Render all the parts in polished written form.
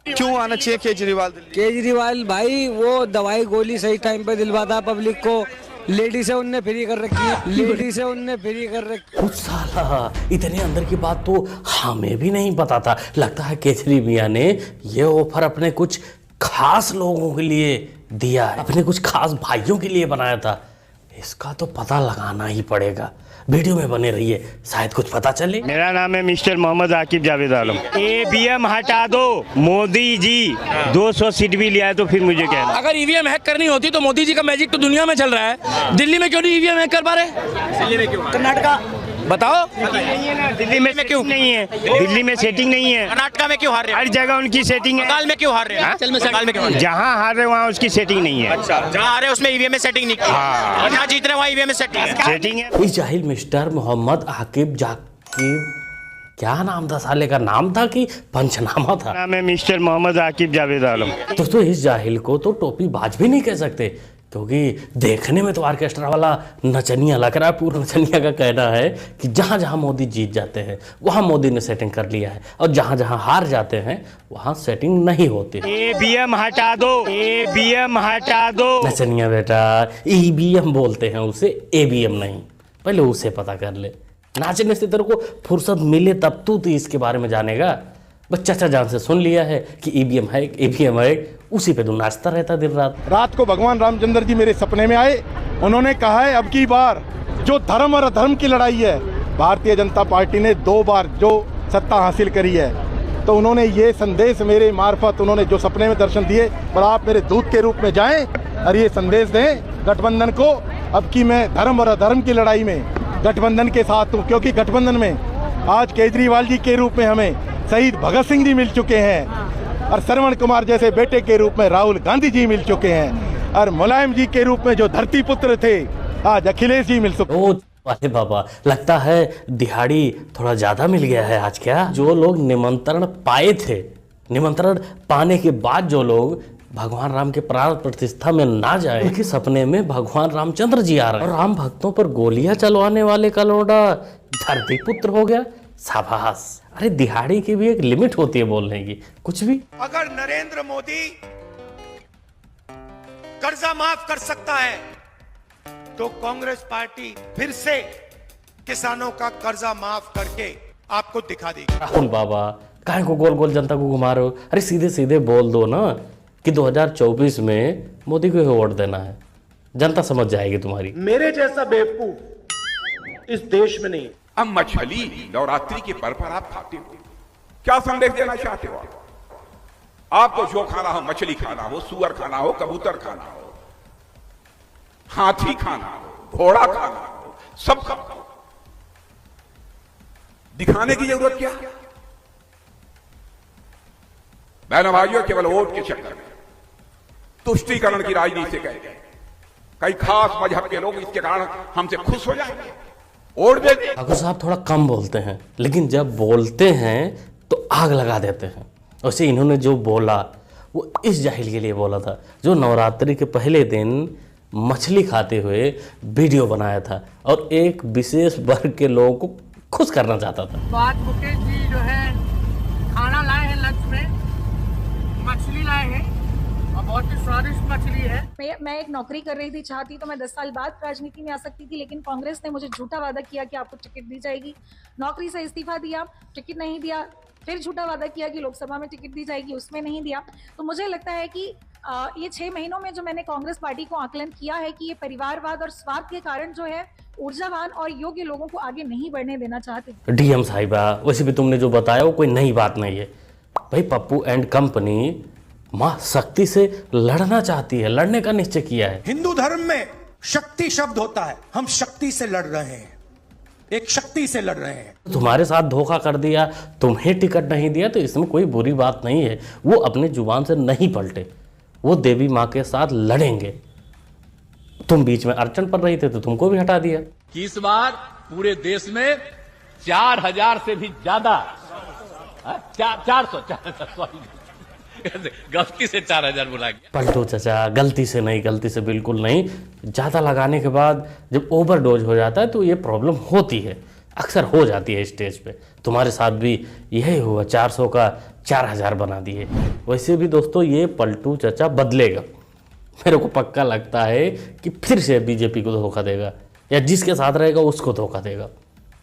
क्यों आना चाहिए केजरीवाल दिल्ली? केजरीवाल भाई वो दवाई गोली सही टाइम पे दिलवाता पब्लिक को, लेडी से उनने फ्री कर रखी है, लेडी से उनने फ्री कर रखी। कुछ साला इतने अंदर की बात तो हमें भी नहीं पता था। लगता है केजरी मियाँ ने ये ऑफर अपने कुछ खास लोगों के लिए दिया है, अपने कुछ खास भाइयों के लिए बनाया था। इसका तो पता लगाना ही पड़ेगा। वीडियो में बने रहिए, शायद कुछ पता चले। मेरा नाम है मिस्टर मोहम्मद आकिब जावेद आलम। ईवीएम हटा दो मोदी जी, 200 सीट भी लिया है तो फिर मुझे क्या? अगर ईवीएम हैक करनी होती तो मोदी जी का मैजिक तो दुनिया में चल रहा है, दिल्ली में क्यों नहीं ईवीएम हैक कर पा रहे? दिल्ली में क्यों? कर्नाटका बताओ, दिल्ली में क्यों नहीं है? दिल्ली में सेटिंग नहीं है। कर्नाटका में क्यों हार रहे? हर जगह उनकी सेटिंग है। बंगाल में क्यों हार रहे हैं? बंगाल में क्यों? जहाँ हार रहे वहाँ उसकी सेटिंग नहीं है। जहाँ हार रहे उसमें ईवीएम में सेटिंग नहीं की, और जहाँ जीत रहे वहाँ ईवीएम में सेटिंग है। इस जाहिल मिस्टर मोहम्मद आकिब जाकिब, क्या नाम था साले का? नाम था कि पंचनामा था? नाम है मिस्टर मोहम्मद आकिब जावेद आलम। दोस्तों इस जाहिल को तो टोपी बाज भी नहीं कह सकते, क्योंकि देखने में तो ऑर्केस्ट्रा वाला नचनिया लग रहा है। पूरा नचनिया का कहना है कि जहाँ जहाँ मोदी जीत जाते हैं वहाँ मोदी ने सेटिंग कर लिया है, और जहाँ जहाँ हार जाते हैं वहाँ सेटिंग नहीं होती। ईवीएम हटा दो, ईवीएम हटा दो। नचनिया बेटा, ईवीएम बोलते हैं उसे, एवीएम नहीं। पहले उसे पता कर ले। नाचने से तेरे को फुर्सत मिले तब तू इसके बारे में जानेगा। बस चाचा जान से सुन लिया है कि ईवीएम है, ईवीएम है, उसी पे तू नाचता रहता दिन रात। रात को भगवान रामचंद्र जी मेरे सपने में आए। उन्होंने कहा है अब की बार जो धर्म और अधर्म की लड़ाई है, भारतीय जनता पार्टी ने 2 बार जो सत्ता हासिल करी है, तो उन्होंने ये संदेश मेरे मार्फत उन्होंने जो सपने में दर्शन दिए, पर आप मेरे दूत के रूप में जाएं और ये संदेश दें गठबंधन को, अब की मैं धर्म और अधर्म की लड़ाई में गठबंधन के साथ हूँ। क्योंकि गठबंधन में आज केजरीवाल जी के रूप में हमें शहीद भगत सिंह जी मिल चुके हैं, और श्रवण कुमार जैसे बेटे के रूप में राहुल गांधी जी मिल चुके हैं, और मुलायम जी के रूप में जो धरती पुत्र थे आज अखिलेश जी मिल चुके। ओ अरे बाबा, लगता है दिहाड़ी थोड़ा ज्यादा मिल गया है आज। क्या जो लोग निमंत्रण पाए थे, निमंत्रण पाने के बाद जो लोग भगवान राम के प्राण प्रतिष्ठा में ना जाए, उनके सपने में भगवान रामचंद्र जी आ रहे हैं, और राम भक्तों पर गोलियां चलवाने वाले का लोडा धरती पुत्र हो गया। शाबाश। अरे दिहाड़ी की भी एक लिमिट होती है बोलने की, कुछ भी। अगर नरेंद्र मोदी कर्जा माफ कर सकता है तो कांग्रेस पार्टी फिर से किसानों का कर्जा माफ करके आपको दिखा देगी। राहुल बाबा, काहे को गोल गोल जनता को घुमा रहे हो? अरे सीधे सीधे बोल दो ना कि 2024 में मोदी को वोट देना है, जनता समझ जाएगी तुम्हारी। मेरे जैसा बेवकूफ इस देश में नहीं। अब मछली नवरात्रि के पर्व पर आप खाते हो, क्या संदेश देना चाहते हो? आपको जो खाना हो, मछली खाना हो, सुअर खाना हो, कबूतर खाना हो, हाथी खाना हो, घोड़ा खाना हो, सब खाओ। दिखाने की जरूरत क्या? बहनों भाइयों, केवल वोट के चक्कर में तुष्टीकरण की राजनीति से गए कई खास मजहब के लोग इसके कारण हमसे खुश हो जाएंगे, वोट दे दें। ठाकुर साहब थोड़ा कम बोलते हैं, लेकिन जब बोलते हैं तो आग लगा देते हैं। वैसे इन्होंने जो बोला वो इस जाहिल के लिए बोला था जो नवरात्रि के पहले दिन मछली खाते हुए वीडियो बनाया था और एक विशेष वर्ग के लोगों को खुश करना चाहता था। बात मुकेश जी जो है खाना लाए हैं, लंच में मछली लाए हैं और बहुत ही स्वादिष्ट मछली है। मैं एक नौकरी कर रही थी, चाहती तो मैं 10 साल बाद राजनीति में आ सकती थी, लेकिन कांग्रेस ने मुझे झूठा वादा किया कि आपको टिकट दी जाएगी। नौकरी से इस्तीफा दिया, टिकट नहीं दिया, फिर झूठा वादा किया कि लोकसभा में टिकट दी जाएगी, उसमें नहीं दिया। तो मुझे लगता है कि ये 6 महीनों में जो मैंने कांग्रेस पार्टी को आकलन किया है कि ये परिवारवाद और स्वार्थ के कारण जो है ऊर्जावान और योग्य लोगों को आगे नहीं बढ़ने देना चाहते। डीएम साहिबा, वैसे भी तुमने जो बताया वो कोई नई बात नहीं है भाई। पप्पू एंड कंपनी मां शक्ति से लड़ना चाहती है, लड़ने का निश्चय किया है। हिंदू धर्म में शक्ति शब्द होता है, हम शक्ति से लड़ रहे हैं, एक शक्ति से लड़ रहे हैं। तुम्हारे साथ धोखा कर दिया, तुम्हें टिकट नहीं दिया, तो इसमें कोई बुरी बात नहीं है। वो अपने जुबान से नहीं पलटे, वो देवी माँ के साथ लड़ेंगे। तुम बीच में अड़चन पड़ रही थे तो तुमको भी हटा दिया। इस बार पूरे देश में 4000 से भी ज्यादा 400 गलती से 4000 बुला गया। पलटो चाचा, गलती से नहीं, गलती से बिल्कुल नहीं। ज़्यादा लगाने के बाद जब ओवरडोज हो जाता है तो ये प्रॉब्लम होती है, अक्सर हो जाती है स्टेज पे। तुम्हारे साथ भी यही हुआ, 400 का 4000 बना दिए। वैसे भी दोस्तों ये पलटू चचा बदलेगा, मेरे को पक्का लगता है कि फिर से बीजेपी को धोखा देगा या जिसके साथ रहेगा उसको धोखा देगा।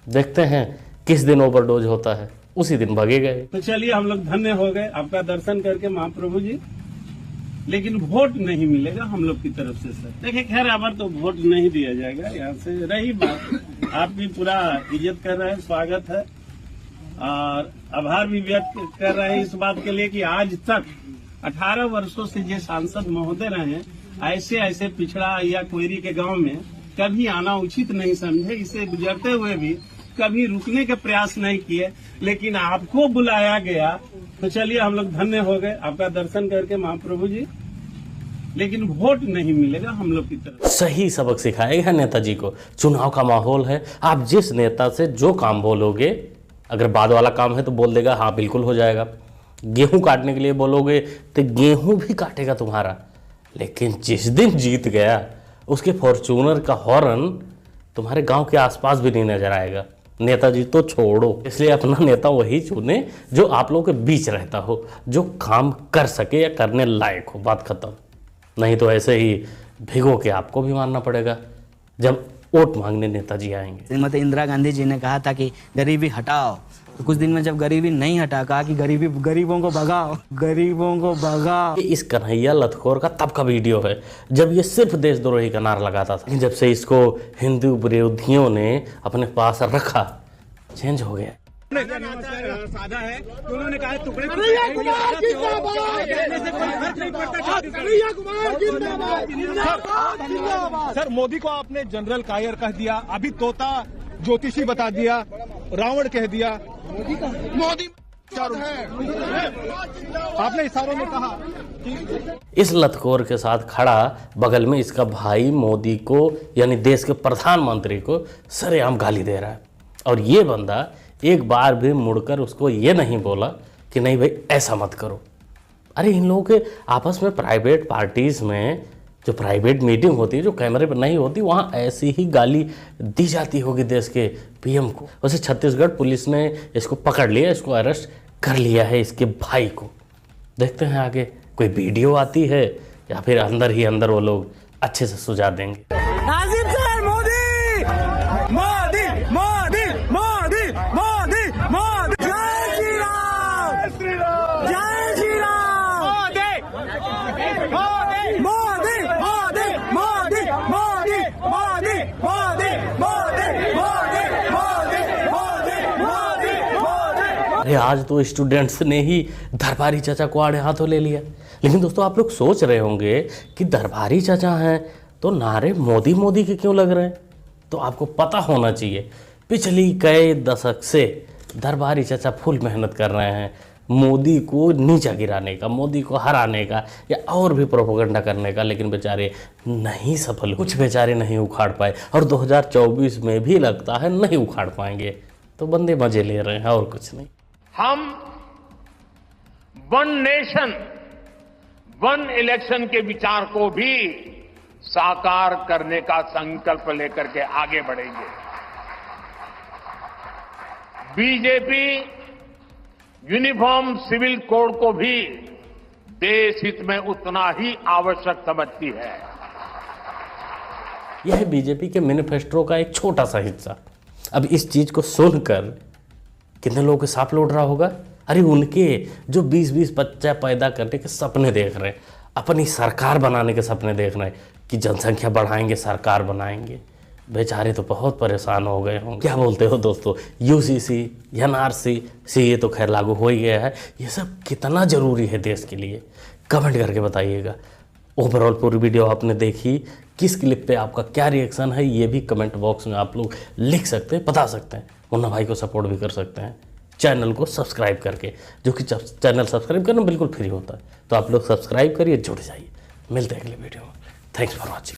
देखते हैं किस दिन ओवरडोज होता है, उसी दिन भगेगा। तो चलिए हम लोग धन्य हो गए आपका दर्शन करके महाप्रभु जी, लेकिन वोट नहीं मिलेगा हम लोग की तरफ से सर। देखिए खैर अब तो वोट नहीं दिया जाएगा, यहाँ से रही बात। आप भी पूरा इज्जत कर रहे हैं, स्वागत है और आभार भी व्यक्त कर रहे हैं इस बात के लिए कि आज तक 18 वर्षों से जो सांसद महोदय रहे हैं, ऐसे पिछड़ा या कोयरी के गांव में कभी आना उचित नहीं समझे, इसे गुजरते हुए भी कभी रुकने का प्रयास नहीं किए, लेकिन आपको बुलाया गया। तो चलिए हम लोग धन्य हो गए आपका दर्शन करके महाप्रभु जी, लेकिन वोट नहीं मिलेगा हम लोग की तरफ। सही सबक सिखाएगा नेताजी को। चुनाव का माहौल है, आप जिस नेता से जो काम बोलोगे, अगर बाद वाला काम है तो बोल देगा हाँ बिल्कुल हो जाएगा। गेहूं काटने के लिए बोलोगे तो गेहूं भी काटेगा तुम्हारा। लेकिन जिस दिन जीत गया उसके फॉर्चूनर का हॉर्न तुम्हारे गांव के आसपास भी नहीं नजर आएगा। नेताजी तो छोड़ो, इसलिए अपना नेता वही चुने जो आप लोगों के बीच रहता हो, जो काम कर सके या करने लायक हो, बात खत्म। नहीं तो ऐसे ही भिगो के आपको भी मानना पड़ेगा जब वोट मांगने नेताजी आएंगे। श्रीमती इंदिरा गांधी जी ने कहा था कि गरीबी हटाओ, तो कुछ दिन में जब गरीबी नहीं हटा, कहा कि गरीबों को भगाओ, गरीबों को भगाओ। इस कन्हैया लतखोर का तब का वीडियो है जब ये सिर्फ देशद्रोही का नारा लगाता था। जब से इसको हिंदू विरोधियों ने अपने पास रखा, चेंज हो गया। सादा है, उन्होंने कहा टुकड़े सर मोदी को आपने जनरल कायर कह दिया, अभी तोता ज्योतिषी बता दिया, रावण कह दिया। मोदी आपने इशारों में कहा कि इस लतखोर के साथ खड़ा बगल में इसका भाई मोदी को यानी देश के प्रधानमंत्री को सरेआम गाली दे रहा है, और ये बंदा एक बार भी मुड़कर उसको ये नहीं बोला कि नहीं भाई ऐसा मत करो। अरे इन लोगों के आपस में प्राइवेट पार्टीज में जो प्राइवेट मीटिंग होती है, जो कैमरे पर नहीं होती, वहाँ ऐसी ही गाली दी जाती होगी देश के पीएम को। वैसे छत्तीसगढ़ पुलिस ने इसको पकड़ लिया, इसको अरेस्ट कर लिया है, इसके भाई को। देखते हैं आगे कोई वीडियो आती है या फिर अंदर ही अंदर वो लोग अच्छे से सुझा देंगे। अरे आज तो स्टूडेंट्स ने ही दरबारी चाचा को आड़े हाथों ले लिया। लेकिन दोस्तों आप लोग सोच रहे होंगे कि दरबारी चाचा हैं तो नारे मोदी मोदी के क्यों लग रहे हैं। तो आपको पता होना चाहिए पिछली कई दशक से दरबारी चाचा फुल मेहनत कर रहे हैं मोदी को नीचा गिराने का, मोदी को हराने का या और भी प्रोपेगेंडा करने का, लेकिन बेचारे नहीं सफल, कुछ बेचारे नहीं उखाड़ पाए और 2024 में भी लगता है नहीं उखाड़ पाएंगे। तो बंदे मजे ले रहे हैं और कुछ नहीं। हम वन नेशन वन इलेक्शन के विचार को भी साकार करने का संकल्प लेकर के आगे बढ़ेंगे। बीजेपी यूनिफॉर्म सिविल कोड को भी देश हित में उतना ही आवश्यक समझती है। यह बीजेपी के मैनिफेस्टो का एक छोटा सा हिस्सा। अब इस चीज को सुनकर कितने लोगों के सांप लौट रहा होगा। अरे उनके जो 20-20 बच्चा पैदा करने के सपने देख रहे हैं, अपनी सरकार बनाने के सपने देख रहे हैं कि जनसंख्या बढ़ाएंगे, सरकार बनाएंगे, बेचारे तो बहुत परेशान हो गए होंगे। क्या बोलते हो दोस्तों, यूसीसी, एनआरसी, सीए तो खैर लागू हो ही गया है, ये सब कितना ज़रूरी है देश के लिए, कमेंट करके बताइएगा। ओवरऑल पूरी वीडियो आपने देखी, किस क्लिप पे आपका क्या रिएक्शन है ये भी कमेंट बॉक्स में आप लोग लिख सकते हैं, बता सकते हैं। मुन्ना भाई को सपोर्ट भी कर सकते हैं चैनल को सब्सक्राइब करके, जो कि चैनल सब्सक्राइब करना बिल्कुल फ्री होता है। तो आप लोग सब्सक्राइब करिए, जुड़ जाइए। मिलते हैं अगले वीडियो में। Thanks for watching.